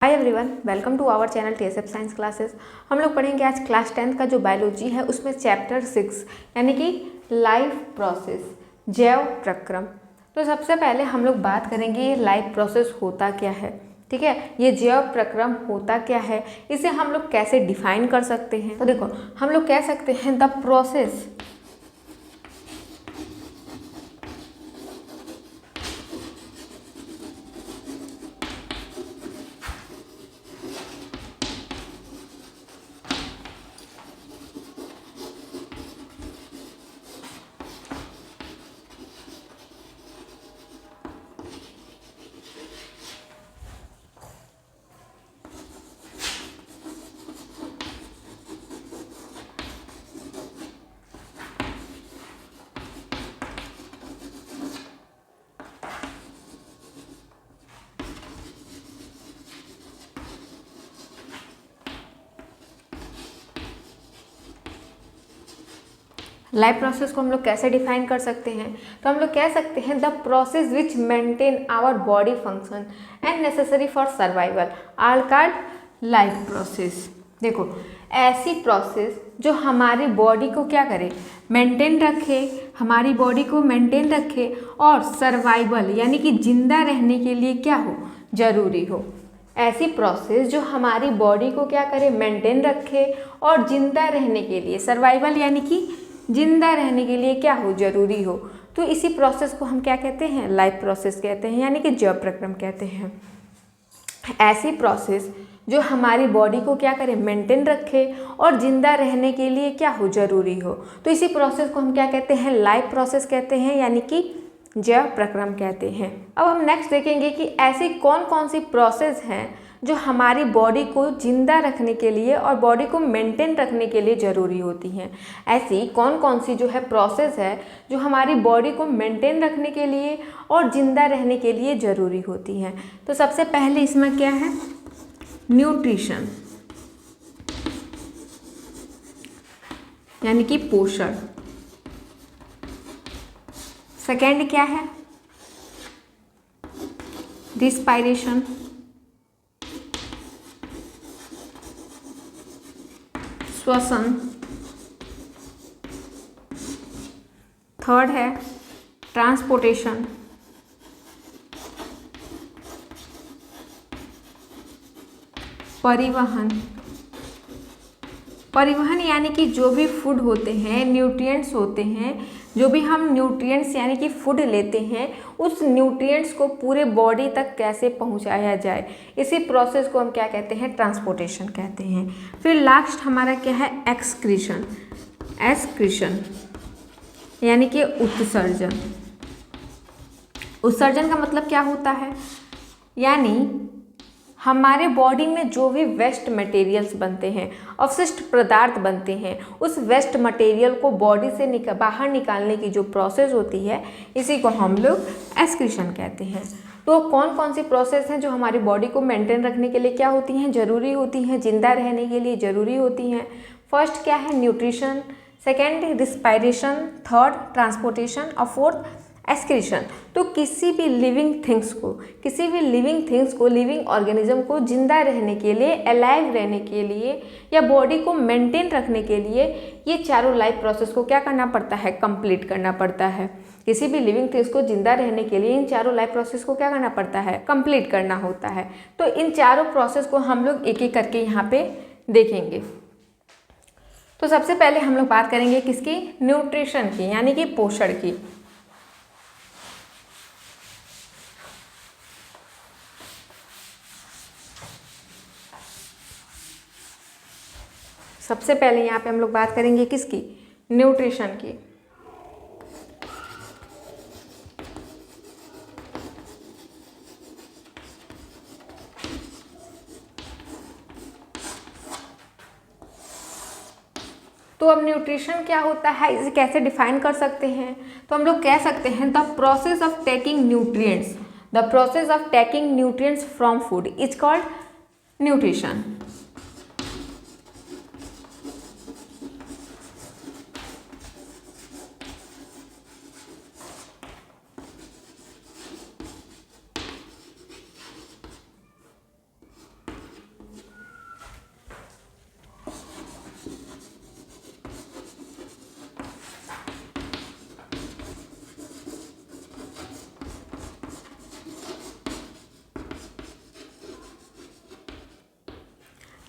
Hi everyone, welcome to our channel TSF science classes. हम लोग पढ़ेंगे आज क्लास 10th का जो बायोलॉजी है उसमें चैप्टर 6 यानी कि लाइफ प्रोसेस, जैव प्रक्रम। तो सबसे पहले हम लोग बात करेंगे ये लाइफ प्रोसेस होता क्या है, ठीक है। ये जैव प्रक्रम होता क्या है, इसे हम लोग कैसे डिफाइन कर सकते हैं। तो देखो, हम लोग कह सकते हैं द प्रोसेस लाइफ प्रोसेस को हम लोग कैसे डिफाइन कर सकते हैं। तो हम लोग कह सकते हैं the process which maintain our body function and necessary for survival are called life process. देखो, ऐसी प्रोसेस जो हमारी बॉडी को क्या करे, मेंटेन रखे, हमारी बॉडी को मेंटेन रखे और सर्वाइवल यानी कि जिंदा रहने के लिए क्या हो, जरूरी हो। ऐसी प्रोसेस जो हमारी बॉडी को क्या करे, मेंटेन रखे और जिंदा रहने के लिए, सर्वाइवल यानी कि जिंदा रहने के लिए क्या हो, जरूरी हो। तो इसी प्रोसेस को हम क्या कहते हैं, लाइफ प्रोसेस कहते हैं, यानी कि जैव प्रक्रम कहते हैं। ऐसी प्रोसेस जो हमारी बॉडी को क्या करे, मेंटेन रखे और जिंदा रहने के लिए क्या हो, जरूरी हो। तो इसी प्रोसेस को हम क्या कहते हैं, लाइफ प्रोसेस कहते हैं, यानी कि जैव प्रक्रम कहते हैं। अब हम नेक्स्ट देखेंगे कि ऐसी कौन कौन सी प्रोसेस हैं जो हमारी बॉडी को जिंदा रखने के लिए और बॉडी को मेंटेन रखने के लिए ज़रूरी होती हैं। ऐसी कौन कौन सी जो है प्रोसेस है जो हमारी बॉडी को मेंटेन रखने के लिए और जिंदा रहने के लिए ज़रूरी होती हैं। तो सबसे पहले इसमें क्या है, न्यूट्रिशन यानी कि पोषण। सेकेंड क्या है, रिस्पायरेशन। श्वसन। थर्ड है ट्रांसपोर्टेशन। परिवहन। परिवहन यानी कि जो भी फूड होते हैं, न्यूट्रिएंट्स होते हैं, जो भी हम न्यूट्रिएंट्स यानी कि फूड लेते हैं, उस न्यूट्रिएंट्स को पूरे बॉडी तक कैसे पहुंचाया जाए, इसी प्रोसेस को हम क्या कहते हैं, ट्रांसपोर्टेशन कहते हैं। फिर लास्ट हमारा क्या है, एक्सक्रीशन। एक्सक्रीशन यानी कि उत्सर्जन। उत्सर्जन का मतलब क्या होता है, यानी हमारे बॉडी में जो भी वेस्ट मटेरियल्स बनते हैं, अवशिष्ट पदार्थ बनते हैं, उस वेस्ट मटेरियल को बॉडी से बाहर निकालने की जो प्रोसेस होती है, इसी को हम लोग एक्सक्रीशन कहते हैं। तो कौन कौन सी प्रोसेस हैं जो हमारी बॉडी को मेंटेन रखने के लिए क्या होती हैं, ज़रूरी होती हैं, जिंदा रहने के लिए ज़रूरी होती हैं। फर्स्ट क्या है, nutrition. Second respiration. Third transportation और फोर्थ एक्सक्रीशन। तो किसी भी लिविंग थिंग्स को लिविंग ऑर्गेनिज्म को जिंदा रहने के लिए, अलाइव रहने के लिए या बॉडी को मेंटेन रखने के लिए ये चारों लाइफ प्रोसेस को क्या करना पड़ता है, कंप्लीट करना पड़ता है। किसी भी लिविंग थिंग्स को जिंदा रहने के लिए इन चारों लाइफ प्रोसेस को क्या करना पड़ता है, कंप्लीट करना होता है। तो इन चारों प्रोसेस को हम लोग एक एक करके यहाँ पे देखेंगे। तो सबसे पहले हम लोग बात करेंगे किसकी, न्यूट्रिशन की, यानी कि पोषण की। सबसे पहले यहाँ पे हम लोग बात करेंगे किसकी, न्यूट्रिशन की। तो अब न्यूट्रिशन क्या होता है, इसे कैसे डिफाइन कर सकते हैं। तो हम लोग कह सकते हैं the process of taking nutrients, the process of taking nutrients from food is called nutrition.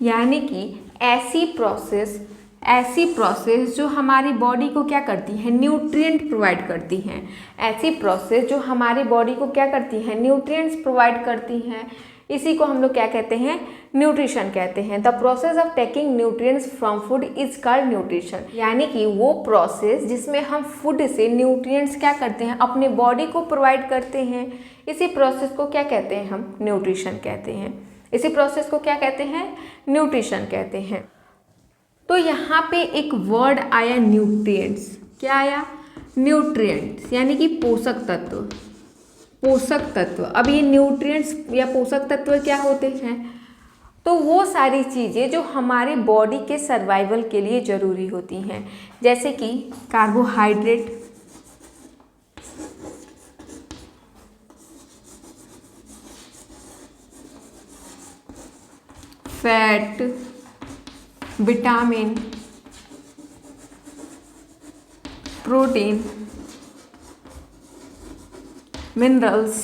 यानी कि ऐसी प्रोसेस जो हमारी बॉडी को क्या करती है, न्यूट्रिएंट प्रोवाइड करती हैं। ऐसी प्रोसेस जो हमारी बॉडी को क्या करती है, न्यूट्रिएंट्स प्रोवाइड करती हैं, इसी को हम लोग क्या कहते हैं, न्यूट्रिशन कहते हैं। The process of taking nutrients from food is called nutrition. यानी कि वो प्रोसेस जिसमें हम फूड से न्यूट्रिएंट्स क्या करते हैं, अपने बॉडी को प्रोवाइड करते हैं, इसी प्रोसेस को क्या कहते हैं, हम न्यूट्रिशन कहते हैं। इसी प्रोसेस को क्या कहते हैं, न्यूट्रिशन कहते हैं। तो यहाँ पे एक वर्ड आया न्यूट्रिएंट्स, क्या आया, न्यूट्रिएंट्स, यानी कि पोषक तत्व। पोषक तत्व, अब ये न्यूट्रिएंट्स या पोषक तत्व क्या होते हैं, तो वो सारी चीज़ें जो हमारे बॉडी के सर्वाइवल के लिए ज़रूरी होती हैं, जैसे कि carbohydrate, fat, vitamin, protein, minerals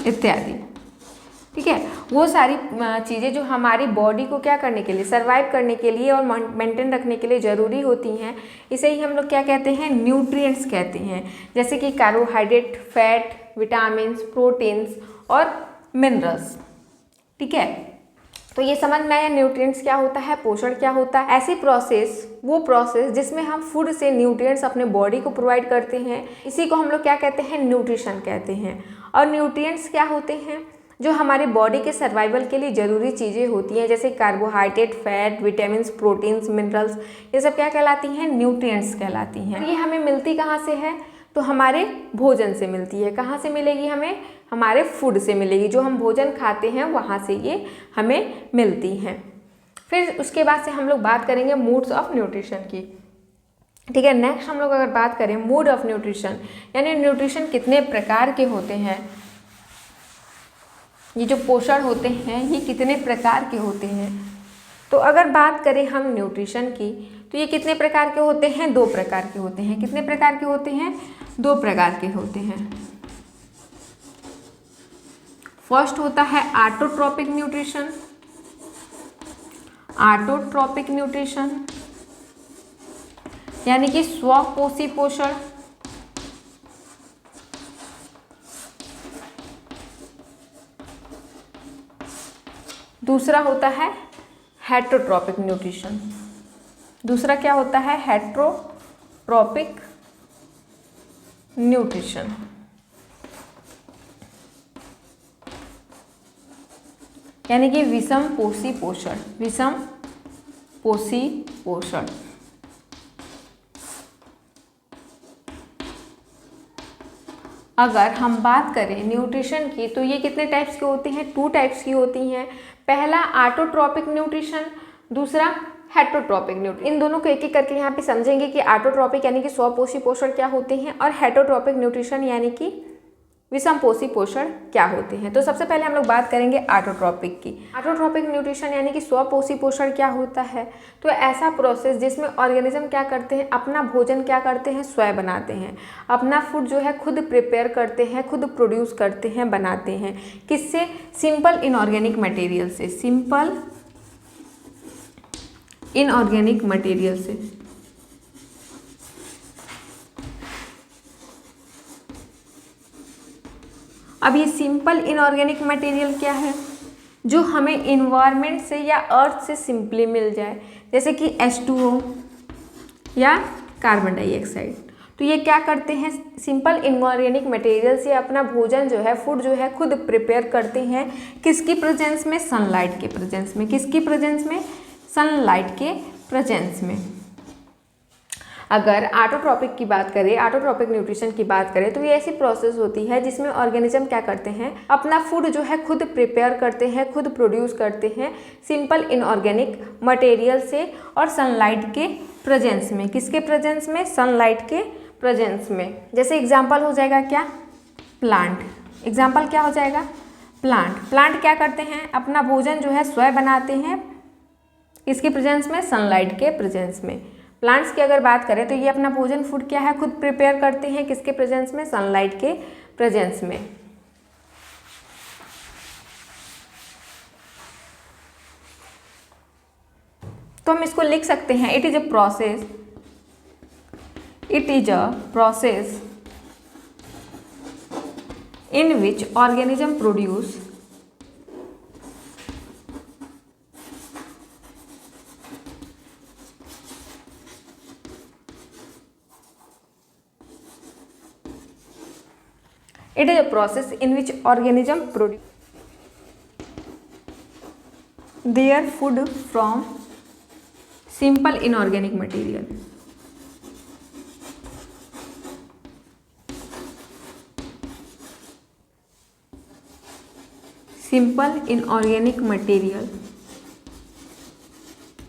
इत्यादि। ठीक है, वो सारी चीज़ें जो हमारी बॉडी को क्या करने के लिए, सर्वाइव करने के लिए और मेंटेन रखने के लिए ज़रूरी होती हैं, इसे ही हम लोग क्या कहते हैं, न्यूट्रिएंट्स कहते हैं। जैसे कि कार्बोहाइड्रेट, फैट, विटामिन्स, प्रोटीन्स और मिनरल्स। ठीक है, तो ये समझ में आया न्यूट्रिएंट्स क्या होता है, पोषण क्या होता है। ऐसी प्रोसेस, वो प्रोसेस जिसमें हम फूड से न्यूट्रिएंट्स अपने बॉडी को प्रोवाइड करते हैं, इसी को हम लोग क्या कहते हैं, न्यूट्रिशन कहते हैं। और न्यूट्रिएंट्स क्या होते हैं, जो हमारे बॉडी के सर्वाइवल के लिए ज़रूरी चीज़ें होती हैं, जैसे carbohydrate, fat, vitamins, proteins, minerals, ये सब क्या कहलाती हैं, न्यूट्रिएंट्स कहलाती हैं। ये हमें मिलती कहाँ से है, तो हमारे भोजन से मिलती है। कहाँ से मिलेगी हमें, हमारे फूड से मिलेगी, जो हम भोजन खाते हैं वहाँ से ये हमें मिलती हैं। फिर उसके बाद से हम लोग बात करेंगे मूड्स ऑफ न्यूट्रिशन की। ठीक है, नेक्स्ट हम लोग अगर बात करें मूड ऑफ न्यूट्रिशन, यानी न्यूट्रिशन कितने प्रकार के होते हैं, ये जो पोषण होते हैं ये कितने प्रकार के होते हैं। तो अगर बात करें हम न्यूट्रिशन की, तो ये कितने प्रकार के होते हैं, 2 प्रकार के होते हैं। कितने प्रकार के होते हैं, 2 प्रकार के होते हैं। फर्स्ट होता है ऑटोट्रोपिक न्यूट्रिशन। ऑटोट्रोपिक न्यूट्रिशन यानी कि स्वपोषी पोषण। दूसरा होता है हेटरोट्रोपिक न्यूट्रिशन। दूसरा क्या होता है, हेटरोट्रोपिक न्यूट्रिशन। यानी कि विषम पोषी पोषण। विषम पोषी पोषण। अगर हम बात करें न्यूट्रिशन की, तो ये कितने टाइप्स की होती हैं, 2 टाइप्स की होती हैं। पहला ऑटोट्रोपिक न्यूट्रिशन, दूसरा हेटरोट्रोपिक न्यूट्रिशन। इन दोनों को एक एक करके यहाँ पे समझेंगे कि ऑटोट्रोपिक यानी कि स्वपोषी पोषण क्या होते हैं और हेटरोट्रोपिक न्यूट्रिशन यानी कि विषम पोषी पोषण क्या होते हैं। तो सबसे पहले हम लोग बात करेंगे ऑटोट्रोपिक की। ऑटोट्रोपिक न्यूट्रिशन यानी कि स्वपोषी पोषण क्या होता है, तो ऐसा प्रोसेस जिसमें ऑर्गेनिज्म क्या करते हैं, अपना भोजन क्या करते हैं, स्वयं बनाते हैं। अपना फूड जो है खुद प्रिपेयर करते हैं, खुद प्रोड्यूस करते हैं, बनाते हैं। किससे, सिंपल इनऑर्गेनिक मटेरियल से। सिंपल इनऑर्गेनिक मटेरियल से। अब ये सिंपल इनऑर्गेनिक मटेरियल क्या है, जो हमें इन्वायरमेंट से या अर्थ से सिंपली मिल जाए, जैसे कि H2O या कार्बन डाइऑक्साइड। तो ये क्या करते हैं, सिंपल इनऑर्गेनिक मटेरियल से अपना भोजन जो है, फूड जो है खुद प्रिपेयर करते हैं। किसकी प्रेजेंस में, सनलाइट के प्रेजेंस में। किसकी प्रेजेंस में, सनलाइट के प्रेजेंस में। अगर ऑटोट्रोपिक की बात करें, ऑटोट्रोपिक न्यूट्रिशन की बात करें, तो ये ऐसी प्रोसेस होती है जिसमें ऑर्गेनिज्म क्या करते हैं, अपना फूड जो है खुद प्रिपेयर करते हैं, खुद प्रोड्यूस करते हैं सिंपल इनऑर्गेनिक मटेरियल से और सनलाइट के प्रेजेंस में। किसके प्रेजेंस में, सनलाइट के प्रेजेंस में। जैसे एग्जाम्पल हो जाएगा क्या, प्लांट। एग्जाम्पल क्या हो जाएगा, प्लांट। प्लांट क्या करते हैं, अपना भोजन जो है स्वयं बनाते हैं, इसके प्रेजेंस में, सनलाइट के प्रेजेंस में। प्लांट्स की अगर बात करें तो ये अपना भोजन फूड क्या है, खुद प्रिपेयर करते हैं, किसके प्रेजेंस में, सनलाइट के प्रेजेंस में। तो हम इसको लिख सकते हैं, it is a process in which organism produce their food from simple inorganic material. Simple inorganic material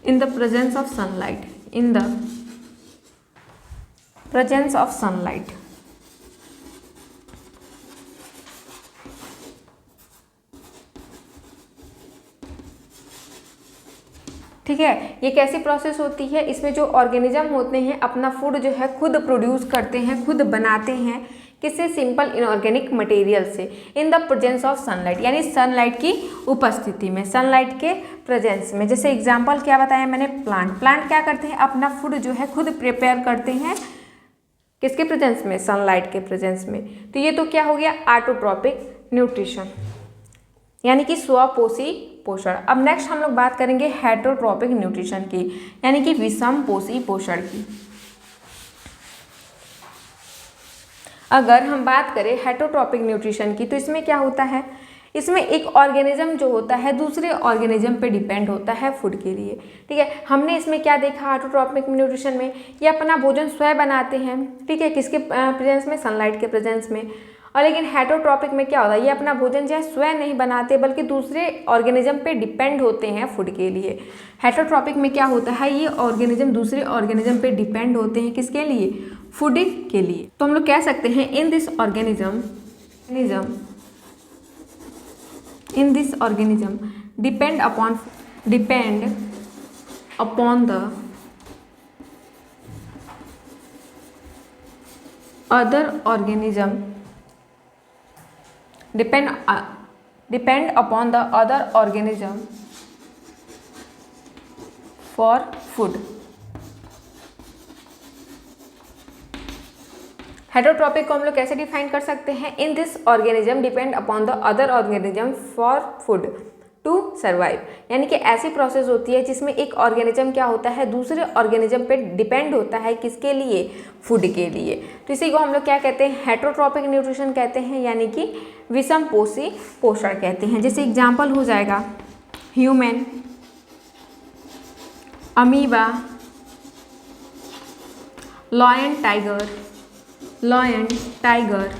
in the presence of sunlight. In the presence of sunlight. ठीक है, ये कैसी प्रोसेस होती है? इसमें जो ऑर्गेनिज्म होते हैं अपना फूड जो है खुद प्रोड्यूस करते हैं, खुद बनाते हैं। किससे? सिंपल इनऑर्गेनिक मटेरियल से, in the presence of sunlight, यानी सनलाइट की उपस्थिति में, सनलाइट के प्रेजेंस में। जैसे एग्जांपल क्या बताया मैंने? प्लांट क्या करते हैं? अपना फूड जो है खुद प्रिपेयर करते हैं, किसके प्रेजेंस में? सनलाइट के प्रेजेंस में। तो ये तो क्या हो गया? ऑटोट्रॉपिक न्यूट्रिशन, यानी कि स्वपोषी पोषण। अब नेक्स्ट हम लोग बात करेंगे हेटरोट्रॉपिक न्यूट्रिशन की, यानी कि विषमपोषी पोषण की। अगर हम बात करें हेटरोट्रॉपिक न्यूट्रिशन की, तो इसमें क्या होता है? इसमें एक ऑर्गेनिज्म जो होता है दूसरे ऑर्गेनिज्म पे डिपेंड होता है फूड के लिए। ठीक है, हमने इसमें क्या देखा हेटरोट्रॉपिक न्यूट्रिशन में? ये अपना भोजन स्वयं बनाते हैं, ठीक है, किसके प्रेजेंस में? सनलाइट के प्रेजेंस में। और लेकिन हेटरोट्रॉपिक में क्या होता है? ये अपना भोजन जो है स्वयं नहीं बनाते बल्कि दूसरे ऑर्गेनिज्म पे डिपेंड होते हैं फूड के लिए। हेटरोट्रॉपिक में क्या होता है? ये ऑर्गेनिज्म दूसरे ऑर्गेनिज्म पे डिपेंड होते हैं, किसके लिए? फूड के लिए। तो हम लोग कह सकते हैं in this organism depend upon the other organism depend upon the other organism for food. Heterotrophic को हम लोग कैसे डिफाइन कर सकते हैं? In this organism depend upon the other organism for food to survive, यानी कि ऐसी प्रोसेस होती है जिसमें एक ऑर्गेनिज्म क्या होता है दूसरे ऑर्गेनिज्म पे डिपेंड होता है, किसके लिए? फूड के लिए। तो इसी को हम लोग क्या कहते हैं? हेटरोट्रॉपिक न्यूट्रिशन कहते हैं, यानी कि विषमपोषी पोषण कहते हैं। जैसे एग्जाम्पल हो जाएगा ह्यूमन, अमीबा, लॉयन टाइगर,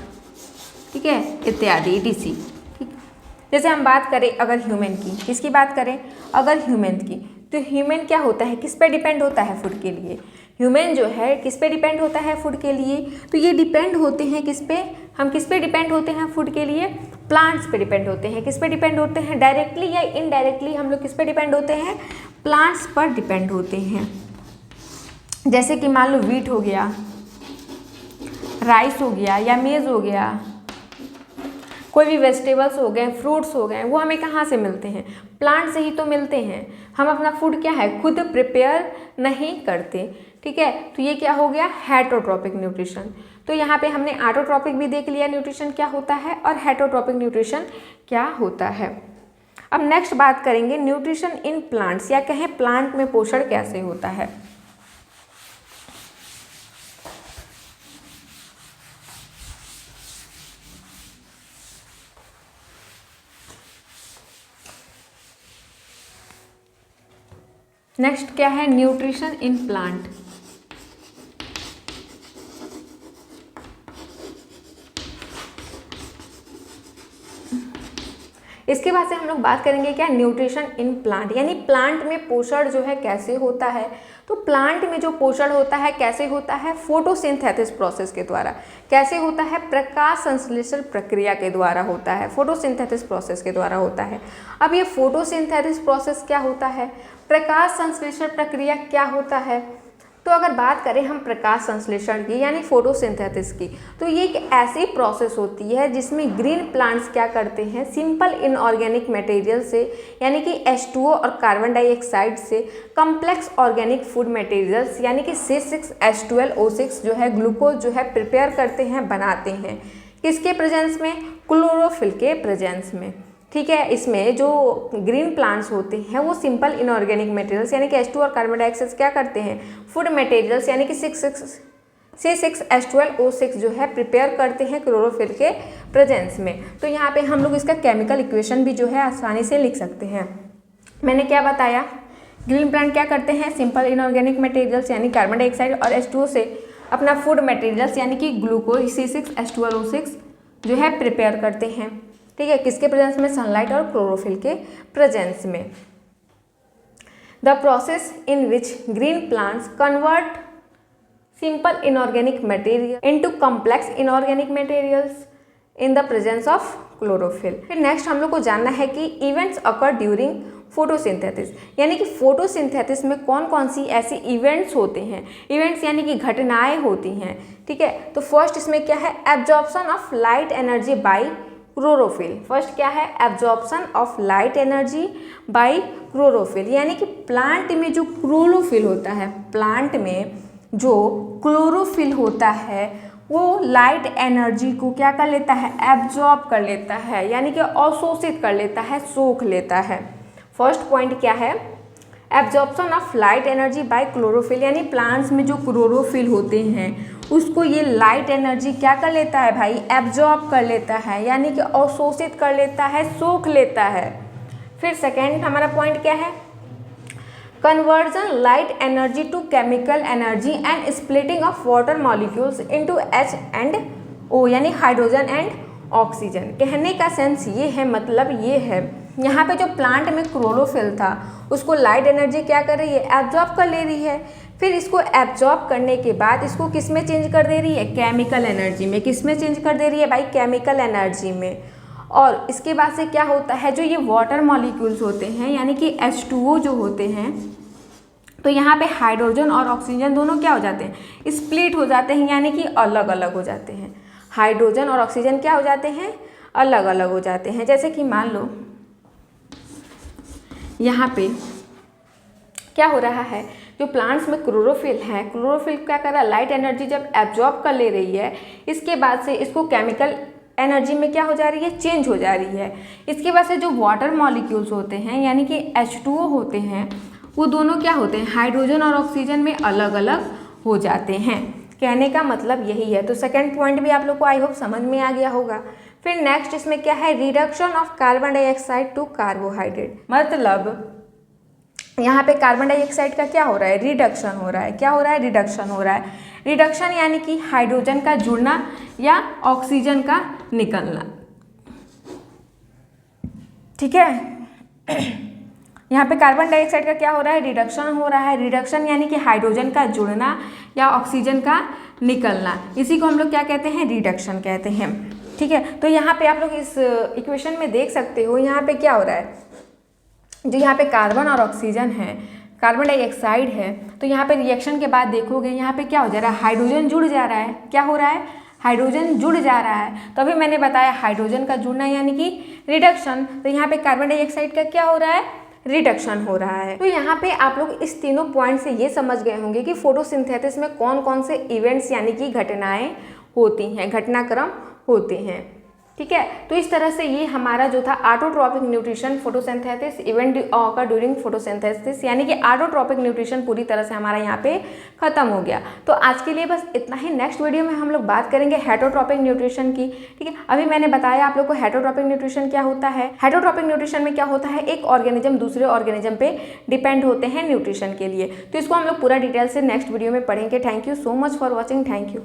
ठीक है, इत्यादि etc। जैसे हम बात करें अगर ह्यूमन की, किसकी बात करें? अगर ह्यूमन की, तो ह्यूमन क्या होता है? किस पे डिपेंड होता है फूड के लिए? ह्यूमन जो है किस पे डिपेंड होता है फूड के लिए? तो ये डिपेंड होते हैं किस पे? हम किस पे डिपेंड होते हैं फूड के लिए? प्लांट्स पे डिपेंड होते हैं। किस पे डिपेंड होते हैं? डायरेक्टली या इनडायरेक्टली हम लोग किस पे डिपेंड होते हैं? प्लांट्स पर डिपेंड होते हैं। जैसे कि मान लो व्हीट हो गया, राइस हो गया या मेज हो गया, कोई भी वेजिटेबल्स हो गए, फ्रूट्स हो गए, वो हमें कहाँ से मिलते हैं? प्लांट से ही तो मिलते हैं। हम अपना फूड क्या है खुद प्रिपेयर नहीं करते। ठीक है, तो ये क्या हो गया? Heterotrophic nutrition. तो यहाँ पे हमने ऑटोट्रॉपिक भी देख लिया न्यूट्रिशन क्या होता है और हेटरोट्रॉपिक न्यूट्रिशन क्या होता है। अब नेक्स्ट बात करेंगे न्यूट्रिशन इन प्लांट्स, या कहें प्लांट में पोषण कैसे होता है। नेक्स्ट क्या है? Nutrition in plant. इसके बाद से हम लोग बात करेंगे क्या? न्यूट्रिशन इन प्लांट, यानी प्लांट में पोषण जो है कैसे होता है। तो प्लांट में जो पोषण होता है कैसे होता है? फोटोसिंथेसिस प्रोसेस के द्वारा। कैसे होता है? प्रकाश संश्लेषण प्रक्रिया के द्वारा होता है, फोटोसिंथेसिस प्रोसेस के द्वारा होता है। अब ये फोटोसिंथेसिस प्रोसेस क्या होता है, प्रकाश संश्लेषण प्रक्रिया क्या होता है, तो अगर बात करें हम प्रकाश संश्लेषण की यानी फोटोसिंथेसिस की, तो ये एक ऐसी प्रोसेस होती है जिसमें ग्रीन प्लांट्स क्या करते हैं, सिंपल इनऑर्गेनिक मटेरियल से यानी कि H2O और कार्बन डाइऑक्साइड से कॉम्प्लेक्स ऑर्गेनिक फूड मटेरियल्स यानी कि C6H12O6 जो है ग्लूकोज जो है प्रिपेयर करते हैं, बनाते हैं। किसके प्रेजेंस में? क्लोरोफिल के प्रेजेंस में। ठीक है, इसमें जो ग्रीन प्लांट्स होते हैं वो सिंपल इनऑर्गेनिक मटेरियल्स यानी कि H2 और कार्बन डाइऑक्साइड क्या करते हैं, फूड मटेरियल्स यानी कि C6H12O6 जो है प्रिपेयर करते हैं क्लोरोफिल के प्रेजेंस में। तो यहाँ पे हम लोग इसका केमिकल इक्वेशन भी जो है आसानी से लिख सकते हैं। मैंने क्या बताया, ग्रीन प्लांट क्या करते हैं, सिंपल इनऑर्गेनिक मटेरियल्स यानी कार्बन डाइऑक्साइड और H2O से अपना फूड मटेरियल्स यानी कि ग्लूकोज C6H12O6 जो है प्रिपेयर करते हैं। ठीक है, किसके प्रेजेंस में? सनलाइट और क्लोरोफिल के प्रेजेंस में। The process in which green plants convert simple inorganic material into complex inorganic materials in the presence of chlorophyll. फिर नेक्स्ट हम लोग को जानना है कि इवेंट्स अकर ड्यूरिंग फोटोसिंथेसिस यानी कि फोटोसिंथेसिस में कौन कौन सी ऐसी इवेंट्स होते हैं, इवेंट्स यानी कि घटनाएं होती हैं। ठीक है, तो फर्स्ट इसमें क्या है, absorption of light energy by chlorophyll. First क्या है, absorption of light energy by chlorophyll यानी कि प्लांट में जो क्लोरोफिल होता है, प्लांट में जो क्लोरोफिल होता है वो लाइट एनर्जी को क्या कर लेता है, एब्जॉर्ब कर लेता है यानी कि अवशोषित कर लेता है, सोख लेता है। फर्स्ट पॉइंट क्या है, absorption of light energy by chlorophyll यानी प्लांट्स में जो क्लोरोफिल होते हैं उसको ये लाइट एनर्जी क्या कर लेता है भाई, एब्जॉर्ब कर लेता है यानी कि अवशोषित कर लेता है, सोख लेता है। फिर सेकेंड हमारा पॉइंट क्या है, conversion light energy to chemical energy and splitting of water molecules into H and O यानी हाइड्रोजन एंड ऑक्सीजन। कहने का सेंस ये है, मतलब ये है, यहाँ पे जो प्लांट में क्लोरोफिल था उसको लाइट एनर्जी क्या कर रही है, एब्जॉर्ब कर ले रही है। फिर इसको एब्जॉर्ब करने के बाद इसको किस में चेंज कर दे रही है, केमिकल एनर्जी में। किस में चेंज कर दे रही है भाई, केमिकल एनर्जी में। और इसके बाद से क्या होता है, जो ये वाटर मॉलिक्यूल्स होते हैं यानी कि H2O जो होते हैं, तो यहाँ पे हाइड्रोजन और ऑक्सीजन दोनों क्या हो जाते हैं, स्प्लिट हो जाते हैं यानी कि अलग अलग हो जाते हैं। हाइड्रोजन और ऑक्सीजन क्या हो जाते हैं, अलग अलग हो जाते हैं। जैसे कि मान लो यहाँ पे क्या हो रहा है, जो प्लांट्स में क्लोरोफिल है, क्लोरोफिल क्या कर रहा है, लाइट एनर्जी जब एब्जॉर्ब कर ले रही है, इसके बाद से इसको केमिकल एनर्जी में क्या हो जा रही है, चेंज हो जा रही है। इसके बाद से जो वाटर मॉलिक्यूल्स होते हैं यानी कि H2O होते हैं, वो दोनों क्या होते हैं, हाइड्रोजन और ऑक्सीजन में अलग अलग हो जाते हैं। कहने का मतलब यही है। तो सेकंड पॉइंट भी आप लोग को आई होप समझ में आ गया होगा। फिर नेक्स्ट इसमें क्या है, reduction of carbon dioxide to carbohydrate, मतलब यहाँ पे कार्बन डाइऑक्साइड का क्या हो रहा है, रिडक्शन हो रहा है। क्या हो रहा है, रिडक्शन हो रहा है। रिडक्शन यानी कि हाइड्रोजन का जुड़ना या ऑक्सीजन का निकलना। ठीक है, यहाँ पे कार्बन डाइऑक्साइड का क्या हो रहा है, रिडक्शन हो रहा है। रिडक्शन यानी कि हाइड्रोजन का जुड़ना या ऑक्सीजन का निकलना, इसी को हम लोग क्या कहते हैं, रिडक्शन कहते हैं। ठीक है, तो यहाँ पे आप लोग इस इक्वेशन में देख सकते हो, यहाँ पे क्या हो रहा है, जो यहाँ पे कार्बन और ऑक्सीजन है, कार्बन डाइऑक्साइड है, तो यहाँ पे रिएक्शन के बाद देखोगे यहाँ पे क्या हो जा रहा है, हाइड्रोजन जुड़ जा रहा है। क्या हो रहा है, हाइड्रोजन जुड़ जा रहा है। तो अभी मैंने बताया हाइड्रोजन का जुड़ना यानी कि रिडक्शन, तो यहाँ पे कार्बन डाइऑक्साइड का क्या हो रहा है, रिडक्शन हो रहा है। तो यहाँ पे आप लोग इस तीनों पॉइंट से ये समझ गए होंगे कि फोटोसिंथेसिस में कौन कौन से इवेंट्स यानी कि घटनाएं होती हैं, घटनाक्रम होते हैं। ठीक है, तो इस तरह से ये हमारा जो था autotrophic nutrition photosynthesis event occur during photosynthesis यानी कि ऑटोट्रॉपिक न्यूट्रिशन पूरी तरह से हमारा यहाँ पे खत्म हो गया। तो आज के लिए बस इतना ही। नेक्स्ट वीडियो में हम लोग बात करेंगे हेटरोट्रॉपिक न्यूट्रिशन की। ठीक है, अभी मैंने बताया आप लोग को हेटरोट्रॉपिक न्यूट्रिशन क्या होता है। हेटरोट्रॉपिक न्यूट्रिशन में क्या होता है, एक ऑर्गेनिज्म दूसरे ऑर्गेनिज्म पे डिपेंड होते हैं न्यूट्रिशन के लिए। तो इसको हम लोग पूरा डिटेल से नेक्स्ट वीडियो में पढ़ेंगे। Thank you so much for watching. Thank you.